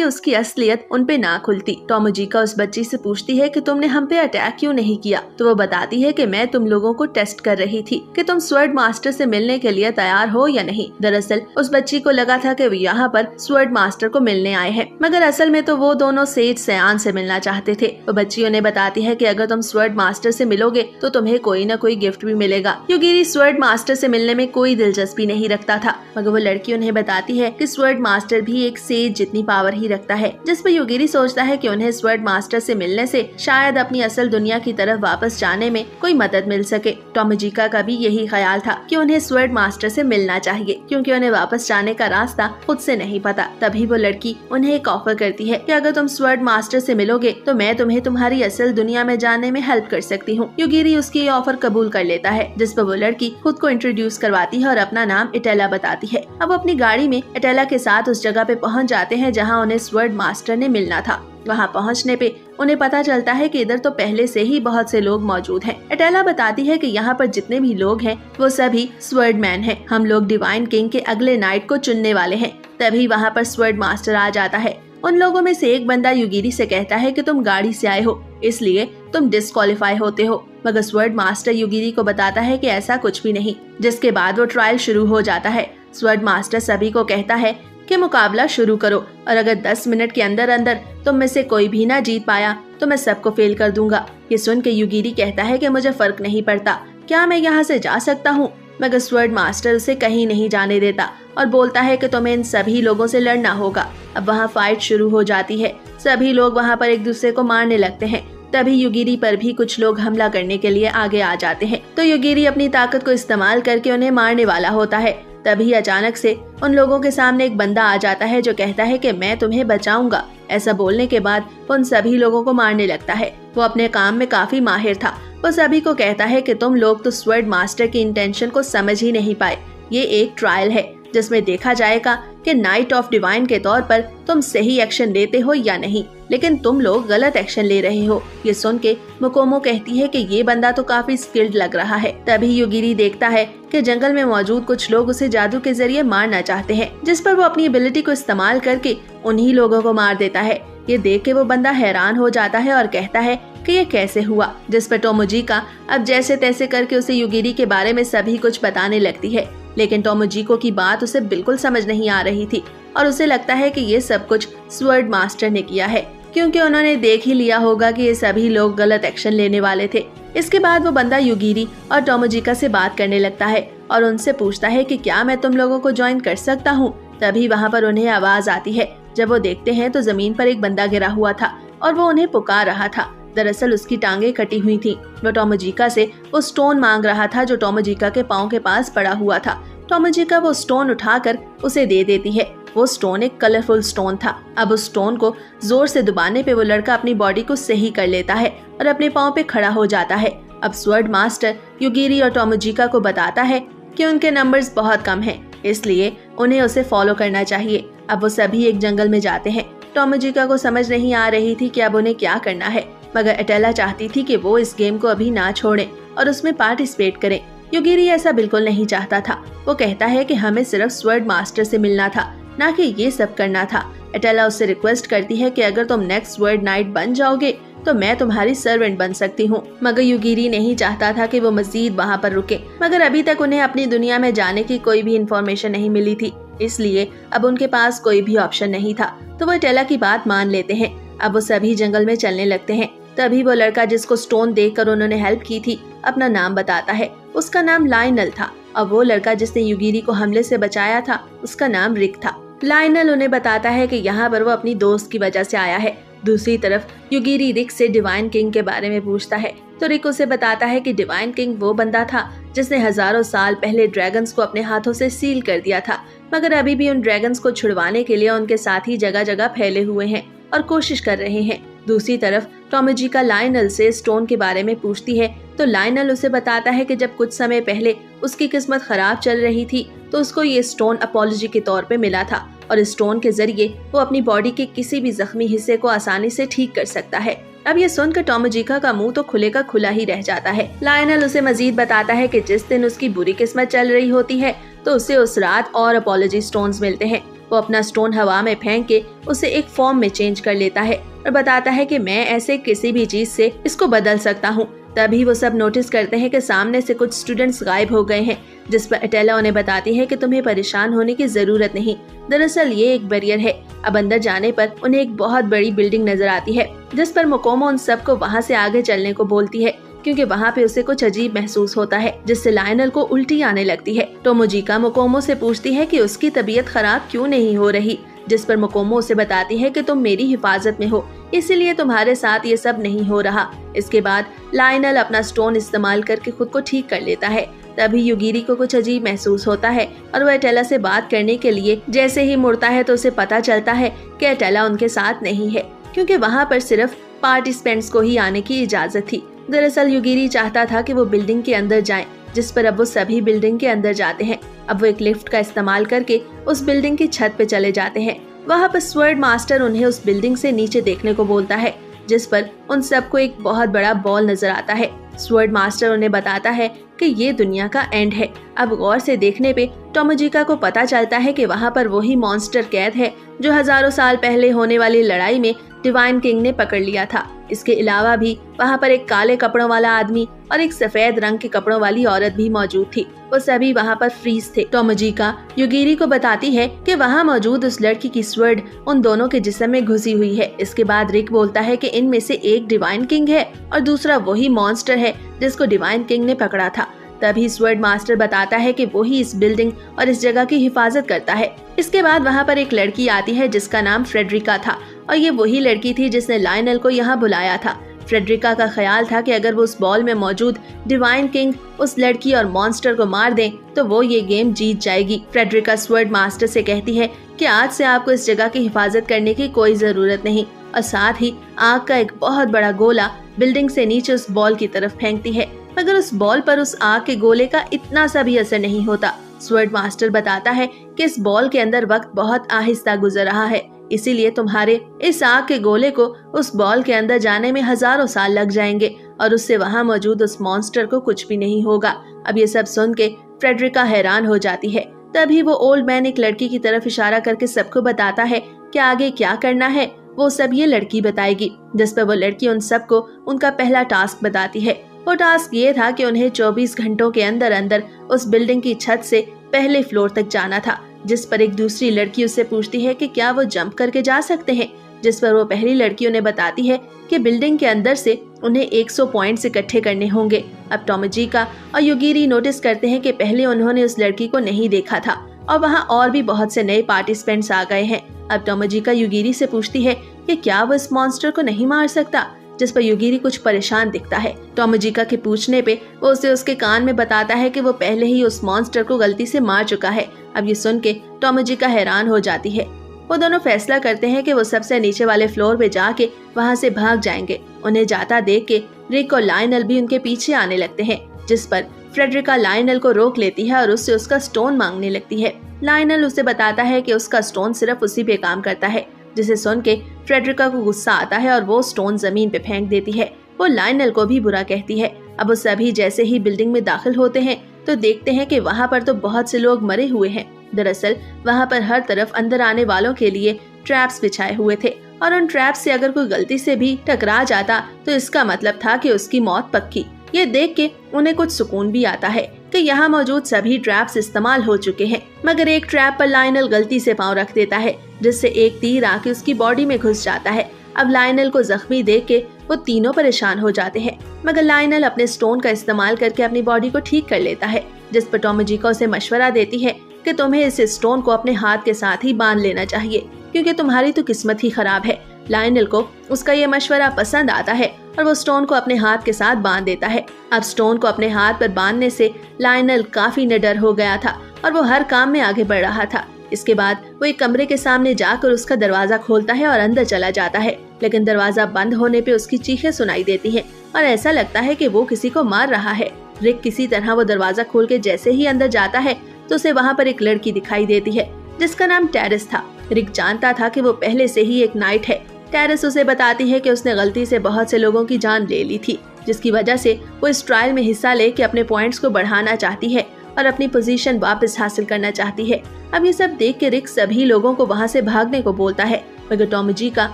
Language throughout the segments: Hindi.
ताकि उसकी असलियत उन पे ना खुलती। टोमोजिका उस बच्ची से पूछती है कि तुमने हम पे अटैक क्यों नहीं किया, तो वो बताती है कि मैं तुम लोगों को टेस्ट कर रही थी कि तुम स्वर्ड मास्टर से मिलने के लिए तैयार हो या नहीं। दरअसल उस बच्ची को लगा था कि वो यहाँ पर स्वर्ड मास्टर को मिलने आए हैं, मगर असल में तो वो दोनों सेज सयान से मिलना चाहते थे। वो बच्ची उन्हें बताती है कि अगर तुम स्वर्ड मास्टर से मिलोगे तो तुम्हें कोई न कोई गिफ्ट भी मिलेगा। युगिरी स्वर्ड मास्टर से मिलने में कोई दिलचस्पी नहीं रखता था, मगर वो लड़की उन्हें बताती है कि स्वर्ड मास्टर भी एक सेज जितनी पावर ही रखता है, जिस पर युगिरी सोचता है कि उन्हें स्वर्ड मास्टर से मिलने से शायद अपनी असल दुनिया की तरफ वापस जाने में कोई मदद मिल सके। टोमोजिका का भी यही ख्याल था कि उन्हें स्वर्ड मास्टर से मिलना चाहिए, क्योंकि उन्हें वापस जाने का रास्ता खुद से नहीं पता। तभी वो लड़की उन्हें एक ऑफर करती है कि अगर तुम स्वर्ड मास्टर से मिलोगे तो मैं तुम्हें तुम्हारी असल दुनिया में जाने में हेल्प कर सकती हूँ। युगिरी उसकी ये ऑफर कबूल कर लेता है, जिस पर वो लड़की खुद को इंट्रोड्यूस करवाती है और अपना नाम एटेला बताती है। अब अपनी गाड़ी में एटेला के साथ उस जगह पे पहुँच जाते हैं जहाँ उन्हें स्वर्ड मास्टर ने मिलना था। वहाँ पहुँचने पे उन्हें पता चलता है कि इधर तो पहले से ही बहुत से लोग मौजूद हैं। एटेला बताती है कि यहाँ पर जितने भी लोग हैं वो सभी स्वर्ड मैन हैं। हम लोग डिवाइन किंग के अगले नाइट को चुनने वाले हैं। तभी वहाँ पर स्वर्ड मास्टर आ जाता है। उन लोगों में से एक बंदा युगिरी से कहता है कि तुम गाड़ी से आए हो, इसलिए तुम डिस्क्वालीफाई होते हो, मगर स्वर्ड मास्टर युगिरी को बताता है कि ऐसा कुछ भी नहीं। जिसके बाद वो ट्रायल शुरू हो जाता है। स्वर्ड मास्टर सभी को कहता है कि मुकाबला शुरू करो और अगर 10 मिनट के अंदर अंदर तुम में से कोई भी ना जीत पाया तो मैं सबको फेल कर दूंगा। ये सुन के युगिरी कहता है कि मुझे फर्क नहीं पड़ता, क्या मैं यहाँ से जा सकता हूँ, मगर स्वर्ड मास्टर उसे कहीं नहीं जाने देता और बोलता है कि तुम्हें इन सभी लोगों से लड़ना होगा। अब वहाँ फाइट शुरू हो जाती है। सभी लोग वहाँ पर एक दूसरे को मारने लगते हैं। तभी युगिरी पर भी कुछ लोग हमला करने के लिए आगे आ जाते हैं, तो युगिरी अपनी ताकत को इस्तेमाल करके उन्हें मारने वाला होता है। तभी अचानक से उन लोगों के सामने एक बंदा आ जाता है जो कहता है कि मैं तुम्हें बचाऊंगा। ऐसा बोलने के बाद उन सभी लोगों को मारने लगता है। वो अपने काम में काफी माहिर था। वो सभी को कहता है कि तुम लोग तो स्वर्ड मास्टर की इंटेंशन को समझ ही नहीं पाए। ये एक ट्रायल है जिसमें देखा जाएगा कि नाइट ऑफ डिवाइन के तौर पर तुम सही एक्शन लेते हो या नहीं, लेकिन तुम लोग गलत एक्शन ले रहे हो। ये सुन के मोकोमो कहती है कि ये बंदा तो काफी स्किल्ड लग रहा है। तभी युगिरी देखता है कि जंगल में मौजूद कुछ लोग उसे जादू के जरिए मारना चाहते हैं, जिस पर वो अपनी एबिलिटी को इस्तेमाल करके उन्हीं लोगों को मार देता है। ये देख के वो बंदा हैरान हो जाता है और कहता है कि ये कैसे हुआ, जिस पर टोमोजिका अब जैसे तैसे करके उसे युगिरी के बारे में सभी कुछ बताने लगती है। लेकिन टोमोजिको की बात उसे बिल्कुल समझ नहीं आ रही थी और उसे लगता है कि ये सब कुछ स्वर्ड मास्टर ने किया है, क्योंकि उन्होंने देख ही लिया होगा कि ये सभी लोग गलत एक्शन लेने वाले थे। इसके बाद वो बंदा युगिरी और टोमोजिका से बात करने लगता है और उनसे पूछता है कि क्या मैं तुम लोगों को ज्वाइन कर सकता हूँ। तभी वहाँ पर उन्हें आवाज आती है। जब वो देखते हैं तो जमीन पर एक बंदा गिरा हुआ था और वो उन्हें पुकार रहा था। दरअसल उसकी टांगे कटी हुई थी। वो टोमोजिका से वो स्टोन मांग रहा था जो टोमोजिका के पाँव के पास पड़ा हुआ था। टोमोजिका वो स्टोन उठाकर उसे दे देती है। वो स्टोन एक कलरफुल स्टोन था। अब उस स्टोन को जोर से दबाने पे वो लड़का अपनी बॉडी को सही कर लेता है और अपने पाँव पे खड़ा हो जाता है। अब स्वर्ड मास्टर युगिरी और टोमोजिका को बताता है कि उनके नंबर्स बहुत कम हैं, इसलिए उन्हें उसे फॉलो करना चाहिए। अब वो सभी एक जंगल में जाते हैं। टोमोजिका को समझ नहीं आ रही थी कि अब उन्हें क्या करना है, मगर एटेला चाहती थी कि वो इस गेम को अभी ना छोड़ें और उसमें पार्टिसिपेट करें। युगिरी ऐसा बिल्कुल नहीं चाहता था। वो कहता है कि हमें सिर्फ स्वर्ड मास्टर से मिलना था, ना कि ये सब करना था। एटेला उससे रिक्वेस्ट करती है कि अगर तुम नेक्स्ट स्वर्ड नाइट बन जाओगे तो मैं तुम्हारी सर्वेंट बन सकती हूँ, मगर युगिरी नहीं चाहता था कि वो मजीद वहाँ पर रुके। मगर अभी तक उन्हें अपनी दुनिया में जाने की कोई भी इंफॉर्मेशन नहीं मिली थी, इसलिए अब उनके पास कोई भी ऑप्शन नहीं था। तो वो एटेला की बात मान लेते हैं। अब वो सभी जंगल में चलने लगते हैं। तभी वो लड़का जिसको स्टोन देखकर उन्होंने हेल्प की थी अपना नाम बताता है। उसका नाम लायनल था और वो लड़का जिसने युगिरी को हमले से बचाया था उसका नाम रिक था। लायनल उन्हें बताता है कि यहाँ पर वो अपनी दोस्त की वजह से आया है। दूसरी तरफ युगिरी रिक से डिवाइन किंग के बारे में पूछता है तो रिक उसे बताता है कि डिवाइन किंग वो बंदा था जिसने हजारों साल पहले ड्रैगन्स को अपने हाथों से सील कर दिया था, मगर अभी भी उन ड्रैगन्स को छुड़वाने के लिए उनके साथी जगह जगह फैले हुए हैं और कोशिश कर रहे हैं। दूसरी तरफ टोमोजिका लायनल से स्टोन के बारे में पूछती है तो लायनल उसे बताता है कि जब कुछ समय पहले उसकी किस्मत खराब चल रही थी तो उसको ये स्टोन अपॉलॉजी के तौर पे मिला था और इस स्टोन के जरिए वो अपनी बॉडी के किसी भी जख्मी हिस्से को आसानी से ठीक कर सकता है। अब ये सुनकर टोमोजिका का मुंह तो खुले का खुला ही रह जाता है। लायनल उसे मजीद बताता है कि जिस दिन उसकी बुरी किस्मत चल रही होती है तो उसे उस रात और अपॉलॉजी स्टोन्स मिलते हैं। वो अपना स्टोन हवा में फेंक के उसे एक फॉर्म में चेंज कर लेता है और बताता है कि मैं ऐसे किसी भी चीज से इसको बदल सकता हूँ। तभी वो सब नोटिस करते हैं कि सामने से कुछ स्टूडेंट्स गायब हो गए हैं, जिस पर एटेला उन्हें बताती है कि तुम्हें परेशान होने की जरूरत नहीं, दरअसल ये एक बैरियर है। अब अंदर जाने पर उन्हें एक बहुत बड़ी बिल्डिंग नजर आती है, जिस पर मोकोमो उन सबको वहाँ से आगे चलने को बोलती है, क्योंकि वहाँ पे उसे कुछ अजीब महसूस होता है, जिससे लायनल को उल्टी आने लगती है। टोमोजिका मोकोमो से पूछती है कि उसकी तबीयत खराब क्यों नहीं हो रही, जिस पर मोकोमो उसे बताती है कि तुम मेरी हिफाजत में हो, इसीलिए तुम्हारे साथ ये सब नहीं हो रहा। इसके बाद लायनल अपना स्टोन इस्तेमाल करके खुद को ठीक कर लेता है। तभी युगिरी को कुछ अजीब महसूस होता है और वह एटेला से बात करने के लिए जैसे ही मुड़ता है तो उसे पता चलता है कि एटेला उनके साथ नहीं है, क्योंकि वहाँ पर सिर्फ पार्टिसिपेंट्स को ही आने की इजाजत थी। दरअसल युगिरी चाहता था कि वो बिल्डिंग के अंदर जाएं, जिस पर अब वो सभी बिल्डिंग के अंदर जाते हैं। अब वो एक लिफ्ट का इस्तेमाल करके उस बिल्डिंग की छत पे चले जाते हैं। वहाँ पर स्वर्ड मास्टर उन्हें उस बिल्डिंग से नीचे देखने को बोलता है, जिस पर उन सबको एक बहुत बड़ा बॉल नजर आता है। स्वर्ड मास्टर उन्हें बताता है कि ये दुनिया का एंड है। अब गौर से देखने पे टोमोजिका को पता चलता है कि वहाँ पर वही मॉन्स्टर कैद है जो हजारों साल पहले होने वाली लड़ाई में डिवाइन किंग ने पकड़ लिया था। इसके अलावा भी वहाँ पर एक काले कपड़ों वाला आदमी और एक सफेद रंग के कपड़ों वाली औरत भी मौजूद थी। वो सभी वहाँ पर फ्रीज थे। टोमोजिका युगिरी को बताती है कि वहाँ मौजूद उस लड़की की स्वर्ड उन दोनों के जिस्म में घुसी हुई है। इसके बाद रिक बोलता है कि इनमें से एक डिवाइन किंग है और दूसरा वही मॉन्स्टर है जिसको डिवाइन किंग ने पकड़ा था। तभी स्वर्ड मास्टर बताता है कि वो ही इस बिल्डिंग और इस जगह की हिफाजत करता है। इसके बाद वहाँ पर एक लड़की आती है जिसका नाम फ्रेडरिका था, और ये वही लड़की थी जिसने लायनल को यहाँ बुलाया था। फ्रेडरिका का ख्याल था कि अगर वो उस बॉल में मौजूद डिवाइन किंग, उस लड़की और मॉन्स्टर को मार दें तो वो ये गेम जीत जाएगी। फ्रेडरिका स्वर्ड मास्टर से कहती है कि आज से आपको इस जगह की हिफाजत करने की कोई जरूरत नहीं, और साथ ही आग का एक बहुत बड़ा गोला बिल्डिंग से नीचे उस बॉल की तरफ फेंकती है, मगर उस बॉल पर उस आग के गोले का इतना सा भी असर नहीं होता। स्वर्ड मास्टर बताता है कि इस बॉल के अंदर वक्त बहुत आहिस्ता गुजर रहा है, इसीलिए तुम्हारे इस आग के गोले को उस बॉल के अंदर जाने में हजारों साल लग जाएंगे और उससे वहाँ मौजूद उस मॉन्स्टर को कुछ भी नहीं होगा। अब ये सब सुन के फ्रेडरिका हैरान हो जाती है। तभी वो ओल्ड मैन एक लड़की की तरफ इशारा करके सबको बताता है कि आगे क्या करना है वो सब ये लड़की बताएगी, जिस पर वो लड़की उन सबको उनका पहला टास्क बताती है। वो टास्क ये था कि उन्हें 24 घंटों के अंदर अंदर उस बिल्डिंग की छत से पहले फ्लोर तक जाना था, जिस पर एक दूसरी लड़की उससे पूछती है कि क्या वो जंप करके जा सकते हैं, जिस पर वो पहली लड़की उन्हें बताती है कि बिल्डिंग के अंदर से उन्हें 100 पॉइंट्स इकट्ठे करने होंगे। अब टोमोजिका और युगिरी नोटिस करते हैं कि पहले उन्होंने उस लड़की को नहीं देखा था और वहाँ और भी बहुत से नए पार्टिसिपेंट्स आ गए हैं। अब टोमोजिका युगिरी से पूछती है कि क्या वो इस मॉन्स्टर को नहीं मार सकता, जिस पर युगिरी कुछ परेशान दिखता है। टोमोजिका के पूछने पे वो उसे उसके कान में बताता है कि वो पहले ही उस मॉन्स्टर को गलती से मार चुका है। अब ये सुन के टोमोजिका हैरान हो जाती है। वो दोनों फैसला करते हैं कि वो सबसे नीचे वाले फ्लोर पे जाके वहाँ से भाग जाएंगे। उन्हें जाता देख के रिक और लायनल भी उनके पीछे आने लगते हैं, जिस पर फ्रेडरिका लायनल को रोक लेती है और उससे उसका स्टोन मांगने लगती है। लायनल उसे बताता है कि उसका स्टोन सिर्फ उसी पे काम करता है, जिसे सुन के फ्रेडरिका को गुस्सा आता है और वो स्टोन जमीन पे फेंक देती है। वो लायनल को भी बुरा कहती है। अब वो सभी जैसे ही बिल्डिंग में दाखिल होते हैं तो देखते हैं कि वहाँ पर तो बहुत से लोग मरे हुए हैं। दरअसल वहाँ पर हर तरफ अंदर आने वालों के लिए ट्रैप्स बिछाए हुए थे और उन ट्रैप्स से अगर कोई गलती से भी टकरा जाता तो इसका मतलब था कि उसकी मौत पक्की। ये देख के उन्हें कुछ सुकून भी आता है कि यहाँ मौजूद सभी ट्रैप्स इस्तेमाल हो चुके हैं, मगर एक ट्रैप पर लायनल गलती से पांव रख देता है, जिससे एक तीर आके उसकी बॉडी में घुस जाता है। अब लायनल को जख्मी देख के वो तीनों परेशान हो जाते हैं, मगर लायनल अपने स्टोन का इस्तेमाल करके अपनी बॉडी को ठीक कर लेता है, जिस पर टोमोजिका उसे मशवरा देती है कि तुम्हें इस स्टोन को अपने हाथ के साथ ही बांध लेना चाहिए, क्योंकि तुम्हारी तो किस्मत ही खराब है। लायनल को उसका ये मशवरा पसंद आता है और वो स्टोन को अपने हाथ के साथ बांध देता है। अब स्टोन को अपने हाथ पर बांधने से लायनल काफी निडर हो गया था और वो हर काम में आगे बढ़ रहा था। इसके बाद वो एक कमरे के सामने जाकर उसका दरवाजा खोलता है और अंदर चला जाता है, लेकिन दरवाजा बंद होने पे उसकी चीखें सुनाई देती हैं और ऐसा लगता है कि वो किसी को मार रहा है। रिक किसी तरह वो दरवाजा खोल के जैसे ही अंदर जाता है तो उसे वहाँ पर एक लड़की दिखाई देती है जिसका नाम टेरेस था। रिक जानता था कि वो पहले से ही एक नाइट है। टेरेस उसे बताती है कि उसने गलती से बहुत से लोगों की जान ले ली थी, जिसकी वजह से वो इस ट्रायल में हिस्सा लेके अपने पॉइंट्स को बढ़ाना चाहती है और अपनी पोजीशन वापस हासिल करना चाहती है। अब ये सब देख के रिक सभी लोगों को वहाँ से भागने को बोलता है, मगर टॉमजिका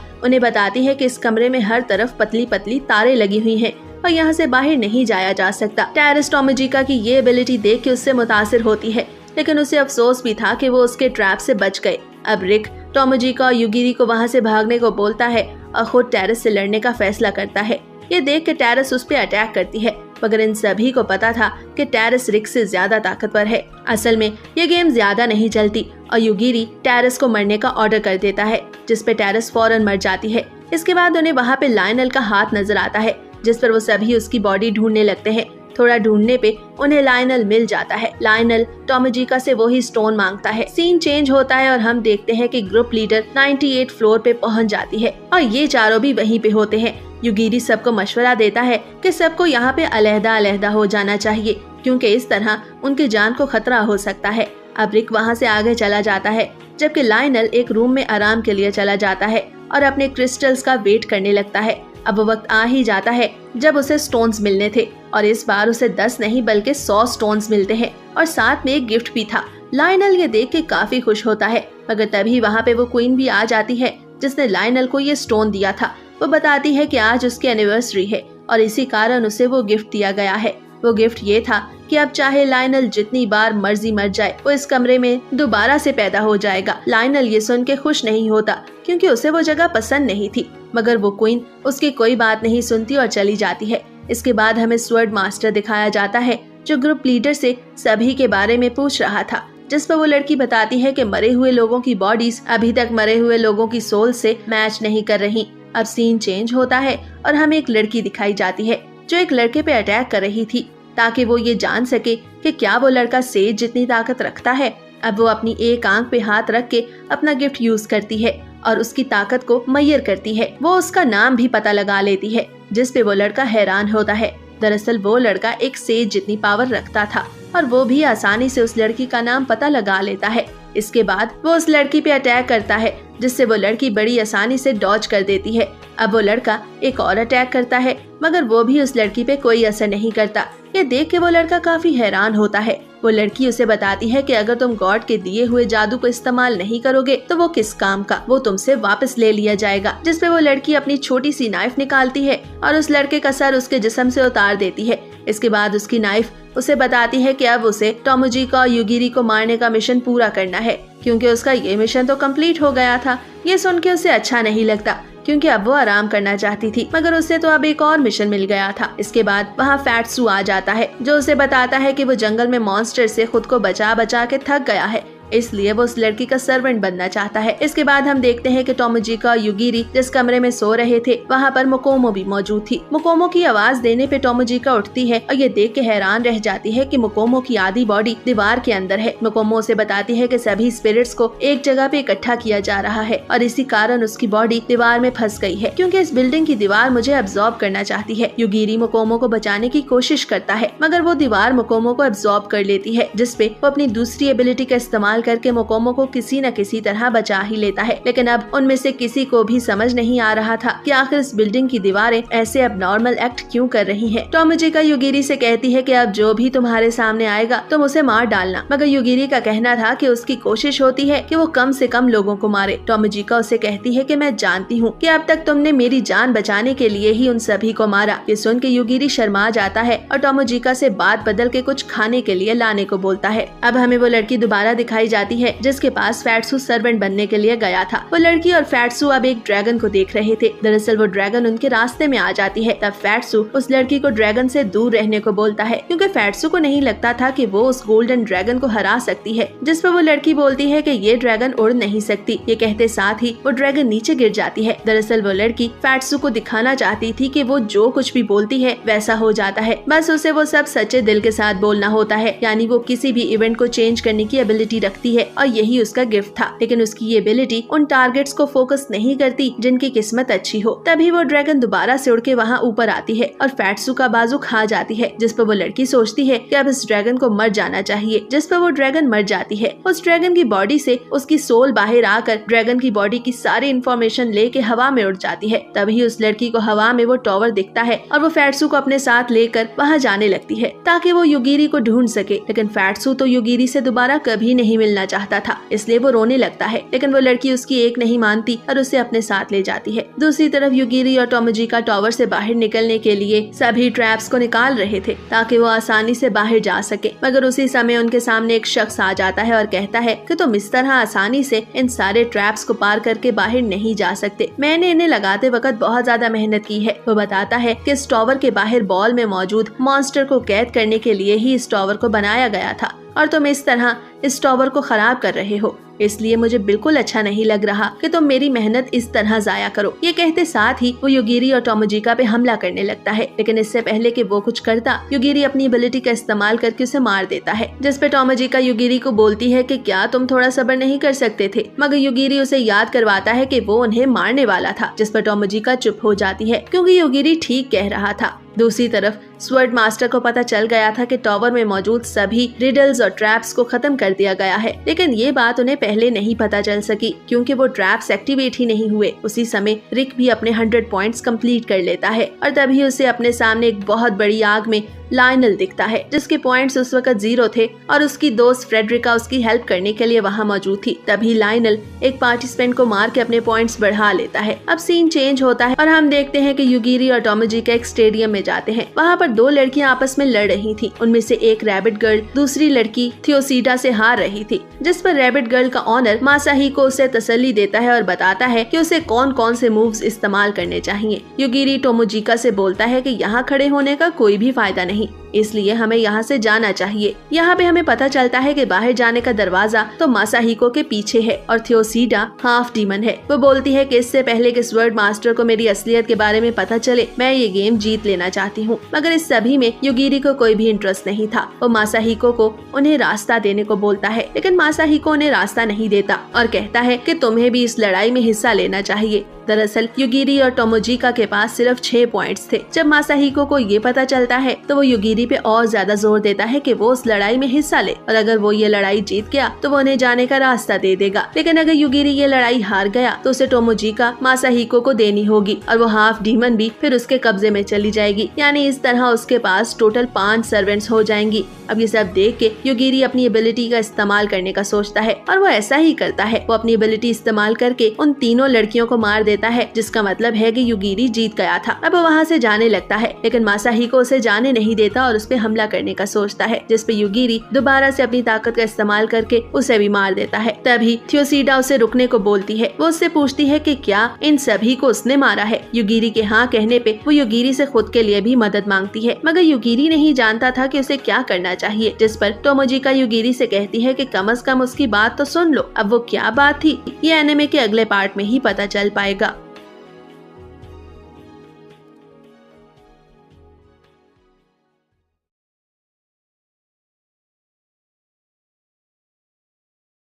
उन्हें बताती है कि इस कमरे में हर तरफ पतली पतली तारें लगी हुई हैं और यहाँ से बाहर नहीं जाया जा सकता। टेरेस टॉमजिका की ये एबिलिटी देख के उससे मुतासिर होती है, लेकिन उसे अफसोस भी था कि वो उसके ट्रैप से बच गए। अब रिक टॉमजिका और युगिरी को वहाँ से भागने को बोलता है और खुद टेरेस से लड़ने का फैसला करता है। ये देख के टेरेस उस पर अटैक करती है, मगर इन सभी को पता था कि टेरेस रिक से ज्यादा ताकतवर है। असल में ये गेम ज्यादा नहीं चलती और युगिरी टेरेस को मरने का ऑर्डर कर देता है, जिसपे टेरेस फौरन मर जाती है। इसके बाद उन्हें वहाँ पे लायनल का हाथ नजर आता है, जिस पर वो सभी उसकी बॉडी ढूंढने लगते हैं। थोड़ा ढूंढने पे उन्हें लायनल मिल जाता है। लायनल टॉमजिका से वही स्टोन मांगता है। सीन चेंज होता है और हम देखते हैं कि ग्रुप लीडर 98 फ्लोर पे पहुंच जाती है और ये चारों भी वहीं पे होते हैं। युगिरी सबको मशवरा देता है कि सबको यहाँ पे अलहदा हो जाना चाहिए, क्योंकि इस तरह उनकी जान को खतरा हो सकता है। अब रिक वहाँ से आगे चला जाता है, जबकि लायनल एक रूम में आराम के लिए चला जाता है और अपने क्रिस्टल्स का वेट करने लगता है। अब वो वक्त आ ही जाता है जब उसे स्टोन्स मिलने थे और इस बार उसे 10 नहीं बल्कि 100 स्टोन्स मिलते हैं और साथ में एक गिफ्ट भी था। लायनल ये देख के काफी खुश होता है, मगर तभी वहाँ पे वो क्वीन भी आ जाती है जिसने लायनल को ये स्टोन दिया था। वो बताती है कि आज उसकी एनिवर्सरी है और इसी कारण उसे वो गिफ्ट दिया गया है। वो गिफ्ट ये था कि अब चाहे लायनल जितनी बार मर्जी मर जाए, वो इस कमरे में दोबारा से पैदा हो जाएगा। लायनल ये सुन के खुश नहीं होता, क्योंकि उसे वो जगह पसंद नहीं थी, मगर वो क्वीन उसकी कोई बात नहीं सुनती और चली जाती है। इसके बाद हमें स्वर्ड मास्टर दिखाया जाता है, जो ग्रुप लीडर से सभी के बारे में पूछ रहा था, जिस पर वो लड़की बताती है कि मरे हुए लोगों की बॉडीज अभी तक मरे हुए लोगों की सोल से मैच नहीं कर रही। अब सीन चेंज होता है और हमें एक लड़की दिखाई जाती है जो एक लड़के पे अटैक कर रही थी, ताकि वो ये जान सके कि क्या वो लड़का सेज जितनी ताकत रखता है। अब वो अपनी एक आंख पे हाथ रख के अपना गिफ्ट यूज करती है और उसकी ताकत को मैयर करती है। वो उसका नाम भी पता लगा लेती है, जिस पे वो लड़का हैरान होता है। दरअसल वो लड़का एक सेज जितनी पावर रखता था और वो भी आसानी से उस लड़की का नाम पता लगा लेता है। इसके बाद वो उस लड़की पे अटैक करता है, जिससे वो लड़की बड़ी आसानी से डॉज कर देती है। अब वो लड़का एक और अटैक करता है, मगर वो भी उस लड़की पे कोई असर नहीं करता। ये देख के वो लड़का काफी हैरान होता है। वो लड़की उसे बताती है कि अगर तुम गॉड के दिए हुए जादू को इस्तेमाल नहीं करोगे तो वो किस काम का, वो तुमसे वापस ले लिया जाएगा। जिसपे वो लड़की अपनी छोटी सी नाइफ निकालती है और उस लड़के का सर उसके जिस्म से उतार देती है। इसके बाद उसकी नाइफ उसे बताती है कि अब उसे टॉमजिका और युगिरी को मारने का मिशन पूरा करना है, क्योंकि उसका ये मिशन तो कंप्लीट हो गया था। ये सुन के उसे अच्छा नहीं लगता, क्योंकि अब वो आराम करना चाहती थी, मगर उसे तो अब एक और मिशन मिल गया था। इसके बाद वहाँ फैट्सू आ जाता है, जो उसे बताता है कि वो जंगल में मॉन्स्टर से खुद को बचा बचा के थक गया है, इसलिए वो उस लड़की का सर्वेंट बनना चाहता है। इसके बाद हम देखते हैं कि टॉमजिका और युगिरी जिस कमरे में सो रहे थे, वहाँ पर मोकोमो भी मौजूद थी। मोकोमो की आवाज देने पे टॉमजिका उठती है और ये देख के हैरान रह जाती है कि मोकोमो की आधी बॉडी दीवार के अंदर है। मोकोमो उसे बताती है कि सभी स्पिरिट्स को एक जगह पे इकट्ठा किया जा रहा है और इसी कारण उसकी बॉडी दीवार में फंस गई है, क्योंकि इस बिल्डिंग की दीवार मुझे अब्सॉर्ब करना चाहती है। युगिरी मोकोमो को बचाने की कोशिश करता है, मगर वो दीवार मोकोमो को अब्सॉर्ब कर लेती है, जिसपे वो अपनी दूसरी एबिलिटी का इस्तेमाल करके मोकोमो को किसी न किसी तरह बचा ही लेता है। लेकिन अब उनमें से किसी को भी समझ नहीं आ रहा था कि आखिर इस बिल्डिंग की दीवारें ऐसे अबनॉर्मल एक्ट क्यों कर रही हैं। टॉमजिका युगिरी से कहती है कि अब जो भी तुम्हारे सामने आएगा तुम उसे मार डालना, मगर युगिरी का कहना था कि उसकी कोशिश होती है कि वो कम से कम लोगों को मारे। टॉमजिका उसे कहती है कि मैं जानती हूँ कि अब तक तुमने मेरी जान बचाने के लिए ही उन सभी को मारा। ये सुन के युगिरी शर्मा जाता है और टॉमजिका से बात बदल के कुछ खाने के लिए लाने को बोलता है। अब हमें वो लड़की दोबारा दिखाई जाती है जिसके पास फैट्सू सर्वेंट बनने के लिए गया था। वो लड़की और फैट्सू अब एक ड्रैगन को देख रहे थे। दरअसल वो ड्रैगन उनके रास्ते में आ जाती है। तब फैट्सू उस लड़की को ड्रैगन से दूर रहने को बोलता है, क्योंकि फैट्सू को नहीं लगता था कि वो उस गोल्डन ड्रैगन को हरा सकती है। जिस पर वो लड़की बोलती है कि ये ड्रैगन उड़ नहीं सकती। ये कहते साथ ही वो ड्रैगन नीचे गिर जाती है। दरअसल वो लड़की फैट्सू को दिखाना चाहती थी कि वो जो कुछ भी बोलती है वैसा हो जाता है, बस उसे वो सब सच्चे दिल के साथ बोलना होता है। यानी वो किसी भी इवेंट को चेंज करने की एबिलिटी रखती है और यही उसका गिफ्ट था। लेकिन उसकी ये एबिलिटी उन टारगेट्स को फोकस नहीं करती जिनकी किस्मत अच्छी हो। तभी वो ड्रैगन दोबारा से उड़ के वहाँ ऊपर आती है और फैट्सू का बाजू खा जाती है, जिस पर वो लड़की सोचती है कि अब इस ड्रैगन को मर जाना चाहिए। जिस पर वो ड्रैगन मर जाती है। उस ड्रैगन की बॉडी से उसकी सोल बाहर आकर ड्रैगन की बॉडी की सारी इन्फॉर्मेशन लेके हवा में उड़ जाती है। तभी उस लड़की को हवा में वो टॉवर दिखता है और वो फैट्सू को अपने साथ लेकर वहाँ जाने लगती है ताकि वो युगिरी को ढूंढ सके। लेकिन फैट्सू तो युगिरी से दोबारा कभी नहीं मिल मिलना चाहता था, इसलिए वो रोने लगता है, लेकिन वो लड़की उसकी एक नहीं मानती और उसे अपने साथ ले जाती है। दूसरी तरफ युगिरी और टोमोजिका टावर से बाहर निकलने के लिए सभी ट्रैप्स को निकाल रहे थे ताकि वो आसानी से बाहर जा सके, मगर उसी समय उनके सामने एक शख्स आ जाता है और कहता है कि तुम इस तरह आसानी से इन सारे ट्रैप्स को पार करके बाहर नहीं जा सकते। मैंने इन्हें लगाते वक्त बहुत ज्यादा मेहनत की है। वो बताता है कि इस टावर के बाहर बॉल में मौजूद मॉन्स्टर को कैद करने के लिए ही इस टावर को बनाया गया था और तुम इस तरह इस टावर को खराब कर रहे हो, इसलिए मुझे बिल्कुल अच्छा नहीं लग रहा कि तुम मेरी मेहनत इस तरह जाया करो। ये कहते साथ ही वो युगिरी और टोमोजिका पे हमला करने लगता है, लेकिन इससे पहले कि वो कुछ करता, युगिरी अपनी एबिलिटी का इस्तेमाल करके उसे मार देता है, जिस पे टोमोजिका युगिरी को बोलती है कि क्या तुम थोड़ा सब्र नहीं कर सकते थे, मगर युगिरी उसे याद करवाता है कि वो उन्हें मारने वाला था, जिस पर टोमोजिका चुप हो जाती है क्योंकि युगिरी ठीक कह रहा था। दूसरी तरफ स्वर्ड मास्टर को पता चल गया था कि टावर में मौजूद सभी रिडल्स और ट्रैप्स को खत्म कर दिया गया है, लेकिन ये बात उन्हें पहले नहीं पता चल सकी क्योंकि वो ट्रैप्स एक्टिवेट ही नहीं हुए। उसी समय रिक भी अपने 100 पॉइंट्स कंप्लीट कर लेता है और तभी उसे अपने सामने एक बहुत बड़ी आग में लायनल दिखता है, जिसके पॉइंट्स उस वक्त 0 थे और उसकी दोस्त फ्रेडरिका उसकी हेल्प करने के लिए वहाँ मौजूद थी। तभी लायनल एक पार्टिसिपेंट को मार के अपने पॉइंट्स बढ़ा लेता है। अब सीन चेंज होता है और हम देखते हैं कि युगिरी और टोमोजिका एक स्टेडियम में जाते हैं। वहाँ पर 2 लड़कियां आपस में लड़ रही थी। उनमें से एक रैबिट गर्ल दूसरी लड़की थियोसीडा से हार रही थी, जिस पर रैबिट गर्ल का ऑनर मासाहिको उसे तसल्ली देता है और बताता है कि उसे कौन कौन से मूव्स इस्तेमाल करने चाहिए। युगिरी टोमोजिका से बोलता है कि यहाँ खड़े होने का कोई भी फायदा नहीं, इसलिए हमें यहाँ से जाना चाहिए। यहाँ पे हमें पता चलता है कि बाहर जाने का दरवाजा तो मासाहिको के पीछे है और थियोसीडा हाफ डीमन है। वो बोलती है कि इससे पहले कि स्वर्ड मास्टर को मेरी असलियत के बारे में पता चले, मैं ये गेम जीत लेना चाहती हूँ। मगर इस सभी में युगिरी को कोई भी इंटरेस्ट नहीं था। वो मासाहिको को उन्हें रास्ता देने को बोलता है, लेकिन मासाहिको उन्हें रास्ता नहीं देता और कहता है कि तुम्हें भी इस लड़ाई में हिस्सा लेना चाहिए। दरअसल युगिरी और टोमोजिका के पास सिर्फ 6 पॉइंट्स थे। जब मासाहिको को ये पता चलता है तो वो युगिरी पे और ज्यादा जोर देता है कि वो उस लड़ाई में हिस्सा ले और अगर वो ये लड़ाई जीत गया तो वो उन्हें जाने का रास्ता दे देगा, लेकिन अगर युगिरी ये लड़ाई हार गया तो उसे टोमोजिका मासाहिको को देनी होगी और वो हाफ डीमन भी फिर उसके कब्जे में चली जाएगी। यानी इस तरह उसके पास टोटल 5 सर्वेंट्स हो जाएंगी। अब ये सब देख के युगिरी अपनी एबिलिटी का इस्तेमाल करने का सोचता है और वो ऐसा ही करता है। वो अपनी एबिलिटी इस्तेमाल करके उन तीनों लड़कियों को मार देता है, जिसका मतलब है कि युगिरी जीत गया था। अब वो वहाँ से जाने लगता है, लेकिन मासाहिको उसे जाने नहीं देता और उस पे हमला करने का सोचता है, जिस पे युगिरी दोबारा से अपनी ताकत का इस्तेमाल करके उसे भी मार देता है। तभी थियोसीडा उसे रुकने को बोलती है। वो उससे पूछती है कि क्या इन सभी को उसने मारा है। युगिरी के हाँ कहने पे वो युगिरी से खुद के लिए भी मदद मांगती है, मगर युगिरी नहीं जानता था कि उसे क्या करना चाहिए, जिस पर टोमोजिका युगिरी से कहती है कि कम से कम उसकी बात तो सुन लो। अब वो क्या बात थी ये एनिमे के अगले पार्ट में ही पता चल पाएगा।